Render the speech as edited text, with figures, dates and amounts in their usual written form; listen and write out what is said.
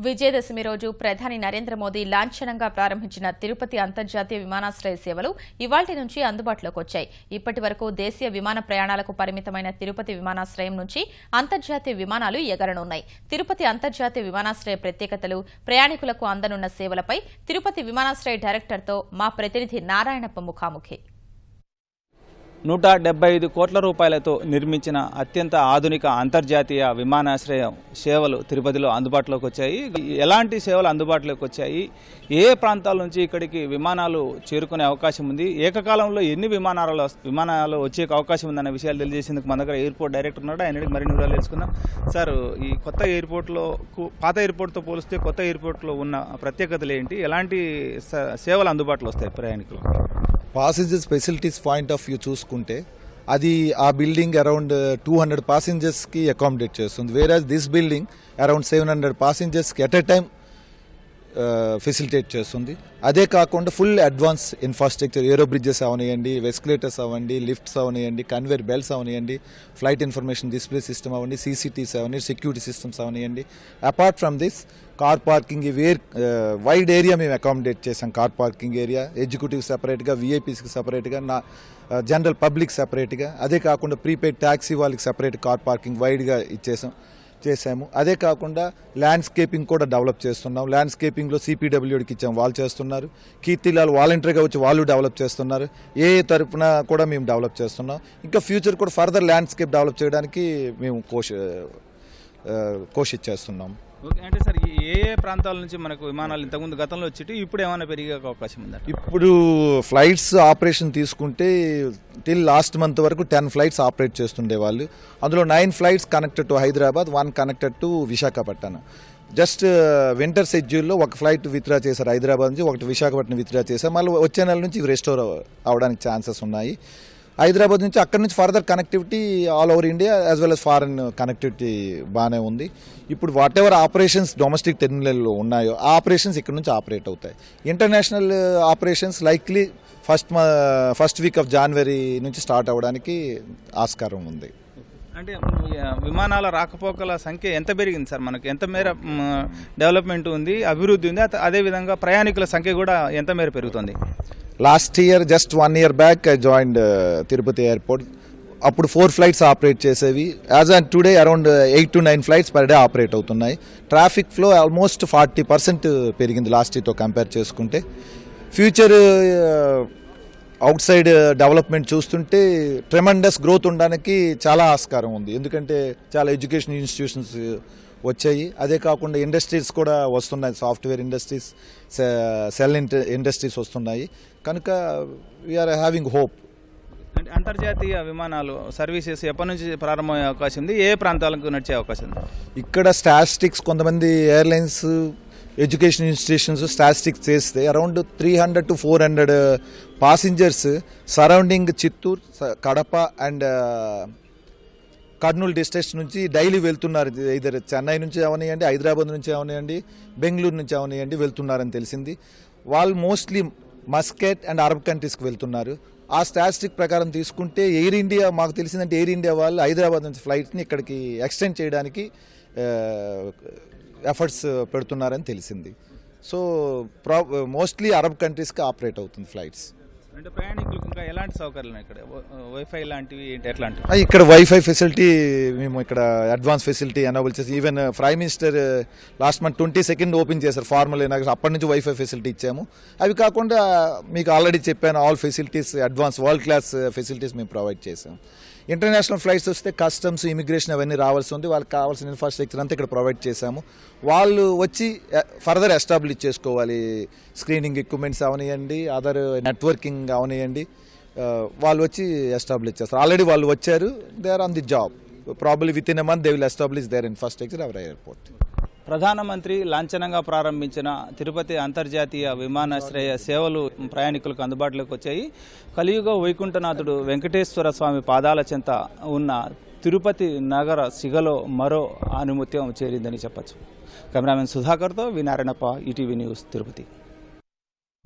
విజయదశమి రోజు ప్రధాని నరేంద్ర మోదీ లాంఛనంగా ప్రారంభించిన తిరుపతి అంతర్జాతీయ విమానాశ్రయ సేవలు ఇవాళ్టి నుంచి అందుబాటులోకి వచ్చాయి. ఇప్పటి వరకు దేశీయ విమాన ప్రయాణాలకు పరిమితమైన తిరుపతి విమానాశ్రయం నుంచి అంతర్జాతీయ విమానాలు ఎగరనున్నాయి. తిరుపతి అంతర్జాతీయ విమానాశ్రయ ప్రత్యేకతలు, ప్రయాణికులకు అందనున్న సేవలపై తిరుపతి విమానాశ్రయ డైరెక్టర్తో మా ప్రతినిధి నారాయణప్ప ముఖాముఖి. 175 కోట్ల రూపాయలతో నిర్మించిన అత్యంత ఆధునిక అంతర్జాతీయ విమానాశ్రయం సేవలు తిరుపతిలో అందుబాటులోకి వచ్చాయి. ఎలాంటి సేవలు అందుబాటులోకి వచ్చాయి, ఏ ప్రాంతాల నుంచి ఇక్కడికి విమానాలు చేరుకునే అవకాశం ఉంది, ఏకకాలంలో ఎన్ని విమానాలు వచ్చే అవకాశం ఉందన్న విషయాలు తెలియజేసేందుకు మన దగ్గర ఎయిర్పోర్ట్ డైరెక్టర్ ఉన్నాడు. ఆయన మరిన్ని వివరాలు తెలుసుకుందాం. సార్, ఈ కొత్త ఎయిర్పోర్ట్లో పాత ఎయిర్పోర్ట్తో పోలిస్తే కొత్త ఎయిర్పోర్ట్లో ఉన్న ప్రత్యేకతలు ఏంటి, ఎలాంటి సేవలు అందుబాటులో వస్తాయి ప్రయాణికులు? Passengers facilities point of view చూసుకుంటే అది ఆ బిల్డింగ్ అరౌండ్ 200 ప్యాసింజర్స్కి అకామిడేట్ చేస్తుంది. వేరాజ్ దిస్ బిల్డింగ్ అరౌండ్ 700 ప్యాసింజర్స్కి ఎట్ ఎ టైమ్ ఫెసిలిటేట్ చేస్తుంది. అదే కాకుండా full advance infrastructure, aero bridges అవనియండి, ఎస్కలేటర్స్ అవ్వండి, లిఫ్ట్స్ అవనియండి, కన్వేర్ బెల్ట్స్ అవనియండి, ఫ్లైట్ ఇన్ఫర్మేషన్ డిస్ప్లే సిస్టమ్ అవ్వండి, సీసీటీస్ అవని, సెక్యూరిటీ సిస్టమ్స్ అవనియండి. Apart from this car parking wide area మేము అకామిడేట్ చేసాం. కార్ పార్కింగ్ ఏరియా ఎగ్జిక్యూటివ్ సెపరేట్గా, విఐపీస్కి సెపరేట్గా, జనరల్ పబ్లిక్ సెపరేట్గా, అదే కాకుండా ప్రీపెయిడ్ ట్యాక్సీ వాళ్ళకి సెపరేట్ కార్ పార్కింగ్ వైడ్గా చేసాము. అదే కాకుండా ల్యాండ్స్కేపింగ్ కూడా డెవలప్ చేస్తున్నాం. ల్యాండ్స్కేపింగ్లో సిపిడబ్ల్యూడికి ఇచ్చాము, వాళ్ళు చేస్తున్నారు. కీర్తిలాల్ వాలంటరీగా వచ్చి వాళ్ళు డెవలప్ చేస్తున్నారు. ఏ తరపున కూడా మేము డెవలప్ చేస్తున్నాం. ఇంకా ఫ్యూచర్ కూడా ఫర్దర్ ల్యాండ్స్కేప్ డెవలప్ చేయడానికి మేము కోషిష్ చేస్తున్నాం. అంటే సార్, ఏ ప్రాంతాల నుంచి మనకు విమానాలు ఇంతకుముందు గతంలో వచ్చి ఇప్పుడు ఏమైనా పెరిగే అవకాశం ఉందా? ఇప్పుడు ఫ్లైట్స్ ఆపరేషన్ తీసుకుంటే టిల్ లాస్ట్ మంత్ వరకు 10 ఫ్లైట్స్ ఆపరేట్ చేస్తుండే వాళ్ళు. అందులో 9 flights connected to Hyderabad, 1 connected to Visakhapatnam. Just winter షెడ్యూల్లో ఒక ఫ్లైట్ విత్డ్రా చేశారు హైదరాబాద్ నుంచి, ఒకటి విశాఖపట్నం విత్డ్రా చేశారు. మళ్ళీ వచ్చే నెల నుంచి ఇవి రెస్టోర్ అవడానికి ఛాన్సెస్ ఉన్నాయి. హైదరాబాద్ నుంచి అక్కడి నుంచి further connectivity all over India as well as foreign connectivity బాగానే ఉంది. ఇప్పుడు వాట్ ఎవర్ ఆపరేషన్స్ డొమెస్టిక్ టెర్మినల్లో ఉన్నాయో ఆ ఆపరేషన్స్ ఇక్కడ నుంచి ఆపరేట్ అవుతాయి. International operations likely first week of January నుంచి స్టార్ట్ అవ్వడానికి ఆస్కారం ఉంది. అంటే విమానాల రాకపోకల సంఖ్య ఎంత పెరిగింది సార్? మనకు ఎంత మేర డెవలప్మెంట్ ఉంది, అభివృద్ధి ఉంది, అదేవిధంగా ప్రయాణికుల సంఖ్య కూడా ఎంత మేర పెరుగుతుంది? Last year just 1 year back I joined Tirupati airport. అప్పుడు 4 ఫ్లైట్స్ ఆపరేట్ చేసేవి. As and today around 8 to 9 flights per day operate అవుతున్నాయి. ట్రాఫిక్ ఫ్లో ఆల్మోస్ట్ 40% పెరిగింది లాస్ట్ ఇయర్తో కంపేర్ చేసుకుంటే. ఫ్యూచర్ అవుట్ సైడ్ డెవలప్మెంట్ చూస్తుంటే ట్రెమండస్ గ్రోత్ ఉండడానికి చాలా ఆస్కారం ఉంది. ఎందుకంటే చాలా ఎడ్యుకేషన్ ఇన్స్టిట్యూషన్స్ వచ్చాయి. అదే కాకుండా ఇండస్ట్రీస్ కూడా వస్తున్నాయి. సాఫ్ట్వేర్ ఇండస్ట్రీస్, సెల్ ఇండస్ట్రీస్ వస్తున్నాయి. కనుక వీఆర్ హ్యావింగ్ హోప్. అంటే అంతర్జాతీయ విమానాలు సర్వీసెస్ ఎప్పటి నుంచి ప్రారంభమయ్యే అవకాశం ఉంది, ఏ ప్రాంతాలకు నడిచే అవకాశం ఉంది? ఇక్కడ స్టాటిస్టిక్స్ కొంతమంది ఎయిర్లైన్స్, ఎడ్యుకేషన్ ఇన్స్టిట్యూషన్స్ స్టాటిస్టిక్స్ చేస్తే around 300 to 400 passengers surrounding Chittoor, Kadapa and Kurnool districts నుంచి డైలీ వెళ్తున్నారు. ఇద్దరు చెన్నై నుంచి అవనియండి, హైదరాబాద్ నుంచి అవనియండి, బెంగళూరు నుంచి అవనియండి వెళ్తున్నారని తెలిసింది. వాళ్ళు మోస్ట్లీ మస్కెట్ అండ్ అరబ్ కంట్రీస్కి వెళ్తున్నారు. ఆ స్టాటిస్టిక్ ప్రకారం తీసుకుంటే ఎయిర్ ఇండియా, మాకు తెలిసిందంటే ఎయిర్ ఇండియా వాళ్ళు హైదరాబాద్ నుంచి ఫ్లైట్ని ఇక్కడికి ఎక్స్టెండ్ చేయడానికి ఎఫర్ట్స్ పెడుతున్నారని తెలిసింది. సో మోస్ట్లీ అరబ్ కంట్రీస్కి ఆపరేట్ అవుతుంది ఫ్లైట్స్. అంటే ప్రయాణికులకు ఇంకా ఎలాంటి సౌకర్యాలు ఇక్కడ, వైఫై లాంటివి ఏంటి, ఎట్లాంటి? ఇక్కడ వైఫై ఫెసిలిటీ మేము ఇక్కడ అడ్వాన్స్ ఫెసిలిటీ ఎనేబుల్ చేసి, even prime minister last month 22nd open చేశారు ఫార్మల్ ఇనాగ్రేషన్. అప్పటి నుంచి వైఫై ఫెసిలిటీ ఇచ్చాము. అవి కాకుండా మీకు ఆల్రెడీ చెప్పాను, all facilities advance world class facilities మేము ప్రొవైడ్ చేసాం. ఇంటర్నేషనల్ ఫ్లైట్స్ వస్తే కస్టమ్స్, ఇమిగ్రేషన్ అవన్నీ రావాల్సి ఉంది. వాళ్ళకి కావాల్సిన ఇన్ఫ్రాస్ట్రక్చర్ అంతా ఇక్కడ ప్రొవైడ్ చేశాము. వాళ్ళు వచ్చి ఫర్దర్ ఎస్టాబ్లిష్ చేసుకోవాలి. స్క్రీనింగ్ ఎక్విప్మెంట్స్ అవనియండి, అదర్ నెట్వర్కింగ్ అవనియండి, వాళ్ళు వచ్చి ఎస్టాబ్లిష్ చేస్తారు. ఆల్రెడీ వాళ్ళు వచ్చారు. They are on the job. Probably within a month they will establish their infrastructure our airport. ప్రధానమంత్రి లాంఛనంగా ప్రారంభించిన తిరుపతి అంతర్జాతీయ విమానాశ్రయ సేవలు ప్రయాణికులకు అందుబాటులోకి వచ్చాయి. కలియుగ వైకుంఠనాథుడు వెంకటేశ్వర స్వామి పాదాల చెంత ఉన్న తిరుపతి నగర సిగలో మరో ఆనుమత్యం చేరిందని చెప్పచ్చు. కెమెరామెన్ సుధాకర్తో వి నారాయణప్ప, ఈటీవీ న్యూస్, తిరుపతి.